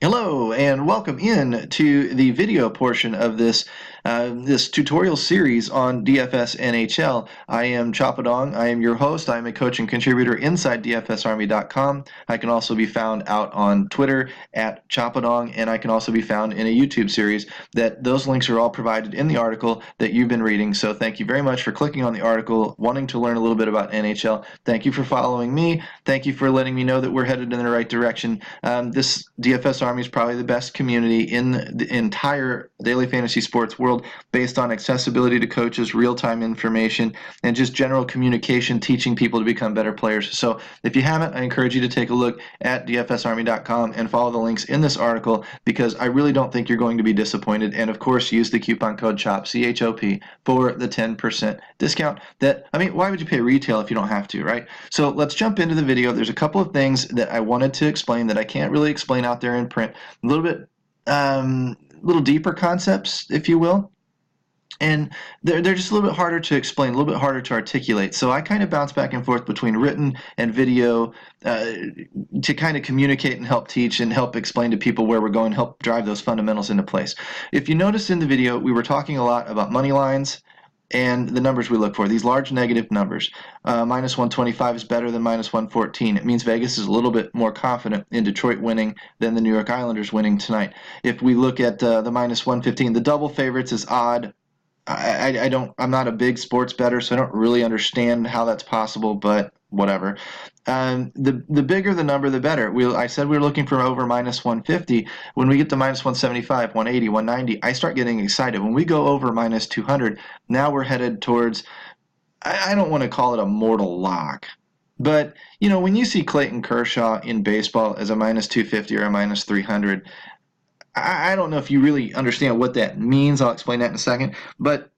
Hello and welcome in to the video portion of this tutorial series on DFS NHL. I am Chapadong. I am your host. I am a coach and contributor inside DFSArmy.com. I can also be found out on Twitter at Chapadong, and I can also be found in a YouTube series that those links are all provided in the article that you've been reading. So thank you very much for clicking on the article, wanting to learn a little bit about NHL. Thank you for following me. Thank you for letting me know that we're headed in the right direction. This DFS Army is probably the best community in the entire daily fantasy sports world based on accessibility to coaches, real-time information, and just general communication, teaching people to become better players. So if you haven't, I encourage you to take a look at dfsarmy.com and follow the links in this article, because I really don't think you're going to be disappointed. And of course, use the coupon code CHOP, C-H-O-P, for the 10% discount. Why would you pay retail if you don't have to, right? So let's jump into the video. There's a couple of things that I wanted to explain that I can't really explain out there in print. A little deeper concepts, if you will. And they're just a little bit harder to explain, a little bit harder to articulate. So I kind of bounce back and forth between written and video to kind of communicate and help teach and help explain to people where we're going, help drive those fundamentals into place. If you noticed in the video, we were talking a lot about money lines and the numbers we look for, these large negative numbers. Minus 125 is better than minus 114. It means Vegas is a little bit more confident in Detroit winning than the New York Islanders winning tonight. If we look at the minus 115, the double favorites is odd. I'm not a big sports bettor, so I don't really understand how that's possible, but whatever. The bigger the number, the better. I said we were looking for over minus 150. When we get to minus 175, 180, 190, I start getting excited. When we go over minus 200, now we're headed towards, I don't want to call it a mortal lock, but when you see Clayton Kershaw in baseball as a minus 250 or a minus 300, I don't know if you really understand what that means. I'll explain that in a second. But,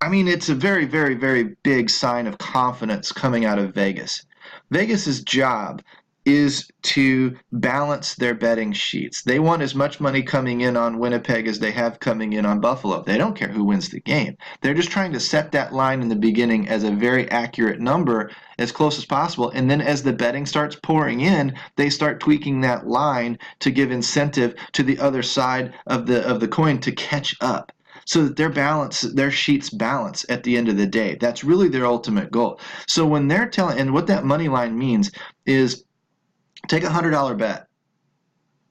it's a very, very, very big sign of confidence coming out of Vegas. Vegas's job is to balance their betting sheets. They want as much money coming in on Winnipeg as they have coming in on Buffalo. They don't care who wins the game. They're just trying to set that line in the beginning as a very accurate number, as close as possible, and then as the betting starts pouring in, they start tweaking that line to give incentive to the other side of the coin to catch up, so that their sheets balance at the end of the day. That's really their ultimate goal. So when they're telling, and what that money line means is, take a $100 bet.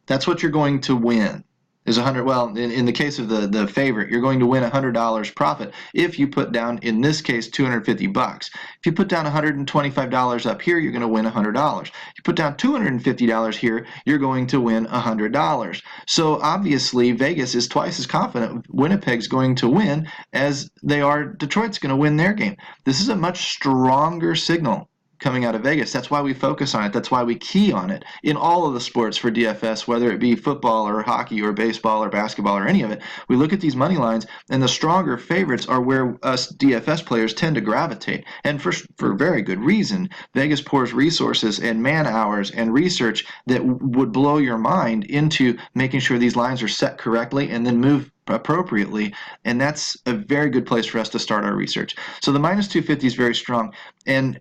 That's what you're going to win. Is 100. Well, in the case of the favorite, you're going to win $100 profit if you put down, in this case, $250. If you put down $125 up here, you're going to win $100. If you put down $250 here, you're going to win $100. So obviously, Vegas is twice as confident Winnipeg's going to win as they are Detroit's going to win their game. This is a much stronger signal coming out of Vegas. That's why we focus on it. That's why we key on it in all of the sports for DFS, whether it be football or hockey or baseball or basketball or any of it. We look at these money lines, and the stronger favorites are where us DFS players tend to gravitate, and for very good reason. Vegas pours resources and man hours and research that would blow your mind into making sure these lines are set correctly and then move appropriately, and that's a very good place for us to start our research. So the minus 250 is very strong, and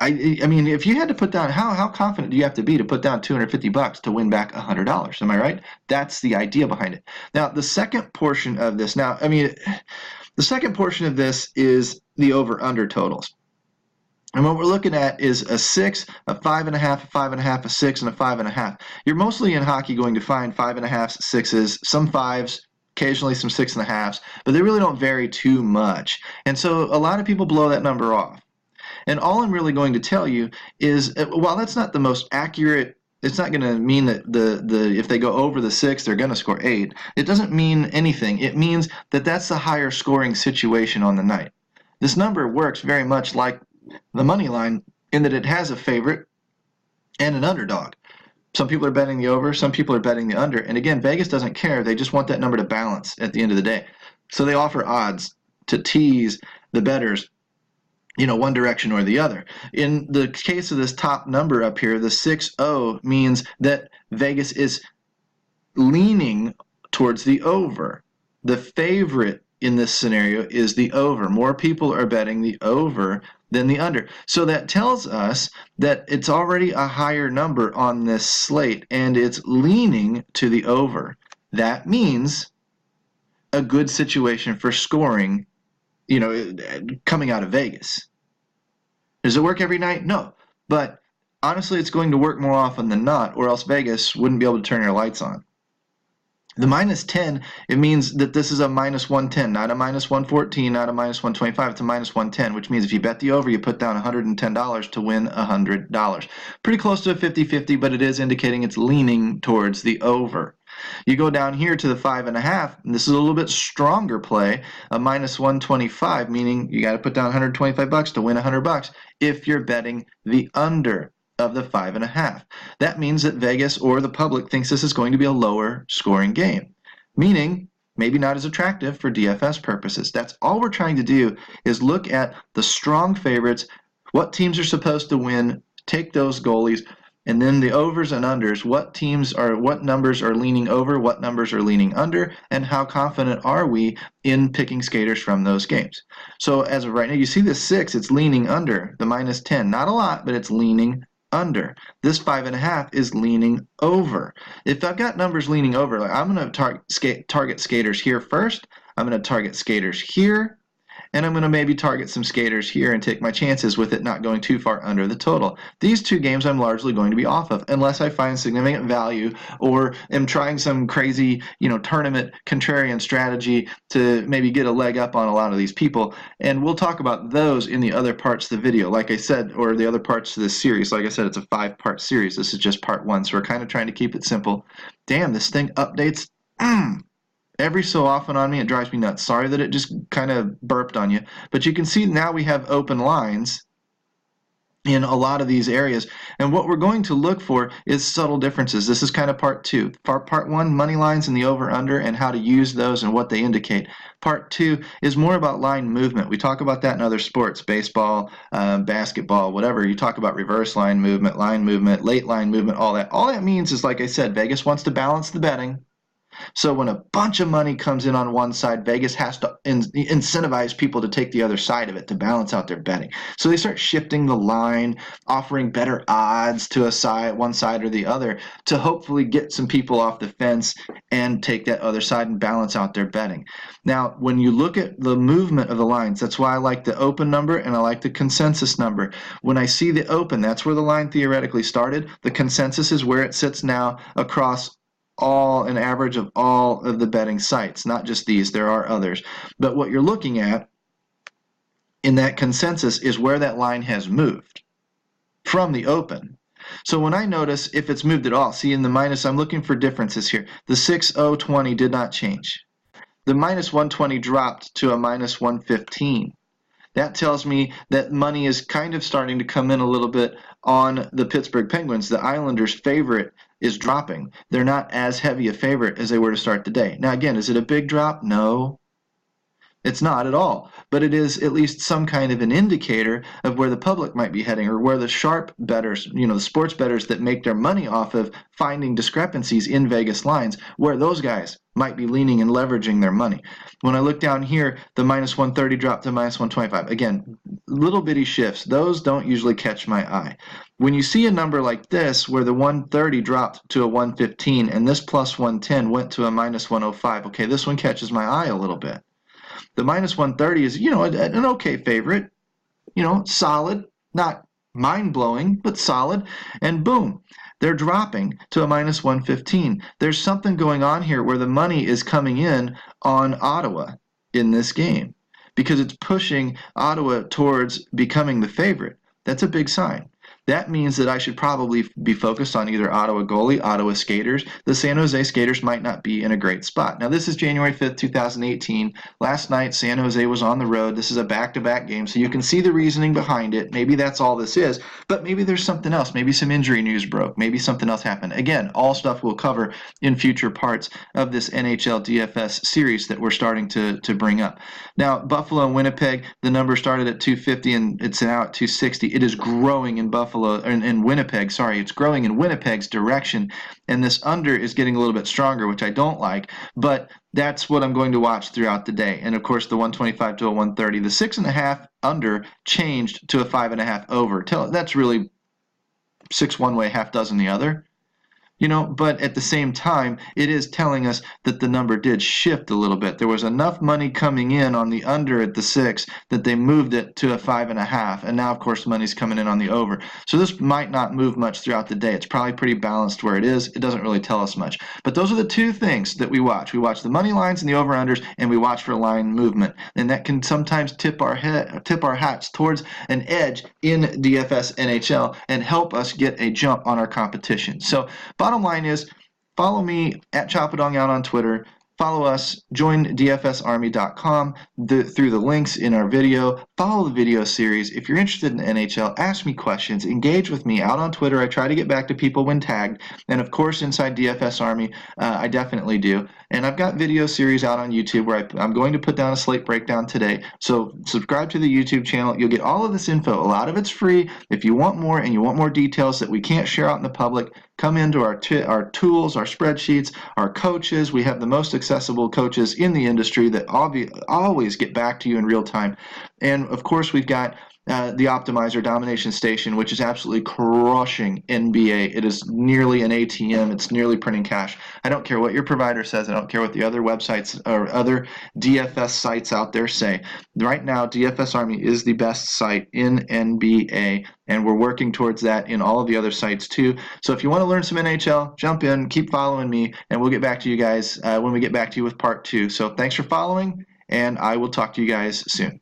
if you had to put down, how confident do you have to be to put down $250 to win back $100? Am I right? That's the idea behind it. Now, the second portion of this, is the over-under totals. And what we're looking at is a 6, a 5.5, a 5.5, a 6, and a 5.5. You're mostly in hockey going to find 5.5s, 6s, some 5s, occasionally some 6.5s, but they really don't vary too much. And so a lot of people blow that number off. And all I'm really going to tell you is, while that's not the most accurate, it's not going to mean that if they go over the 6, they're going to score 8. It doesn't mean anything. It means that that's the higher scoring situation on the night. This number works very much like the money line in that it has a favorite and an underdog. Some people are betting the over, some people are betting the under. And again, Vegas doesn't care. They just want that number to balance at the end of the day. So they offer odds to tease the bettors, one direction or the other. In the case of this top number up here, the 6-0 means that Vegas is leaning towards the over. The favorite in this scenario is the over. More people are betting the over than the under. So that tells us that it's already a higher number on this slate, and it's leaning to the over. That means a good situation for scoring, coming out of Vegas. Does it work every night? No. But honestly, it's going to work more often than not, or else Vegas wouldn't be able to turn your lights on. The minus 10, it means that this is a minus 110, not a minus 114, not a minus 125. It's a minus 110, which means if you bet the over, you put down $110 to win $100. Pretty close to a 50-50, but it is indicating it's leaning towards the over. You go down here to the 5.5, and this is a little bit stronger play, a minus 125, meaning you got to put down $125 to win $100 if you're betting the under of the 5.5. That means that Vegas or the public thinks this is going to be a lower scoring game, meaning maybe not as attractive for DFS purposes. That's all we're trying to do, is look at the strong favorites, what teams are supposed to win, take those goalies, and then the overs and unders, what numbers are leaning over, what numbers are leaning under, and how confident are we in picking skaters from those games. So as of right now, you see the 6, it's leaning under the minus 10. Not a lot, but it's leaning under. This 5.5 is leaning over. If I've got numbers leaning over, like I'm going to target skaters here first. I'm going to target skaters here, and I'm going to maybe target some skaters here and take my chances with it not going too far under the total. These two games I'm largely going to be off of unless I find significant value or am trying some crazy, tournament contrarian strategy to maybe get a leg up on a lot of these people. And we'll talk about those in the other parts of the video, like I said, or the other parts of this series. Like I said, it's a 5-part series. This is just part 1, so we're kind of trying to keep it simple. Damn, this thing updates. Every so often on me, it drives me nuts. Sorry that it just kind of burped on you. But you can see now we have open lines in a lot of these areas. And what we're going to look for is subtle differences. This is kind of part 2. Part 1, money lines and the over-under and how to use those and what they indicate. Part 2 is more about line movement. We talk about that in other sports, baseball, basketball, whatever. You talk about reverse line movement, late line movement, all that. All that means is, like I said, Vegas wants to balance the betting. So when a bunch of money comes in on one side, Vegas has to incentivize people to take the other side of it to balance out their betting. So they start shifting the line, offering better odds to one side or the other to hopefully get some people off the fence and take that other side and balance out their betting. Now, when you look at the movement of the lines, that's why I like the open number and I like the consensus number. When I see the open, that's where the line theoretically started. The consensus is where it sits now across an average of all of the betting sites, not just these, there are others. But what you're looking at in that consensus is where that line has moved from the open. So when I notice if it's moved at all, see in the minus, I'm looking for differences here. The 6.020 did not change. The minus 120 dropped to a minus 115. That tells me that money is kind of starting to come in a little bit on the Pittsburgh Penguins. The Islanders' favorite is dropping. They're not as heavy a favorite as they were to start the day. Now again, is it a big drop? No. It's not at all, but it is at least some kind of an indicator of where the public might be heading, or where the sharp bettors, the sports bettors that make their money off of finding discrepancies in Vegas lines, where those guys might be leaning and leveraging their money. When I look down here, the minus 130 dropped to minus 125. Again, little bitty shifts. Those don't usually catch my eye. When you see a number like this, where the 130 dropped to a 115 and this plus 110 went to a minus 105, okay, this one catches my eye a little bit. The minus 130 is, an okay favorite, solid, not mind-blowing, but solid, and boom, they're dropping to a minus 115. There's something going on here where the money is coming in on Ottawa in this game because it's pushing Ottawa towards becoming the favorite. That's a big sign. That means that I should probably be focused on either Ottawa goalie, Ottawa skaters. The San Jose skaters might not be in a great spot. Now, this is January 5th, 2018. Last night, San Jose was on the road. This is a back-to-back game, so you can see the reasoning behind it. Maybe that's all this is, but maybe there's something else. Maybe some injury news broke. Maybe something else happened. Again, all stuff we'll cover in future parts of this NHL DFS series that we're starting to bring up. Now, Buffalo and Winnipeg, the number started at 250, and it's now at 260. It is growing in Buffalo Buffalo, in Winnipeg, sorry, it's growing in Winnipeg's direction, and this under is getting a little bit stronger, which I don't like, but that's what I'm going to watch throughout the day. And of course, the 125 to a 130, the 6.5 under changed to a 5.5 over. That's really 6 one way, half dozen the other. But at the same time, it is telling us that the number did shift a little bit. There was enough money coming in on the under at the 6 that they moved it to a 5.5, and now, of course, money's coming in on the over. So this might not move much throughout the day. It's probably pretty balanced where it is. It doesn't really tell us much. But those are the two things that we watch. We watch the money lines and the over-unders, and we watch for line movement. And that can sometimes tip our hats towards an edge in DFS NHL and help us get a jump on our competition. So bottom line is, follow me at Chapadong out on Twitter. Follow us, join dfsarmy.com through the links in our video. Follow the video series. If you're interested in NHL, ask me questions. Engage with me out on Twitter. I try to get back to people when tagged. And of course, inside DFS Army, I definitely do. And I've got video series out on YouTube where I'm going to put down a slate breakdown today. So subscribe to the YouTube channel. You'll get all of this info. A lot of it's free. If you want more and you want more details that we can't share out in the public, come into our tools, our spreadsheets, our coaches. We have the most accessible coaches in the industry that always get back to you in real time. And of course, we've got the Optimizer Domination Station, which is absolutely crushing NBA. It is nearly an ATM. It's nearly printing cash. I don't care what your provider says. I don't care what the other websites or other DFS sites out there say. Right now, DFS Army is the best site in NBA, and we're working towards that in all of the other sites too. So if you want to learn some NHL, jump in, keep following me, and we'll get back to you guys when we get back to you with part 2. So thanks for following, and I will talk to you guys soon.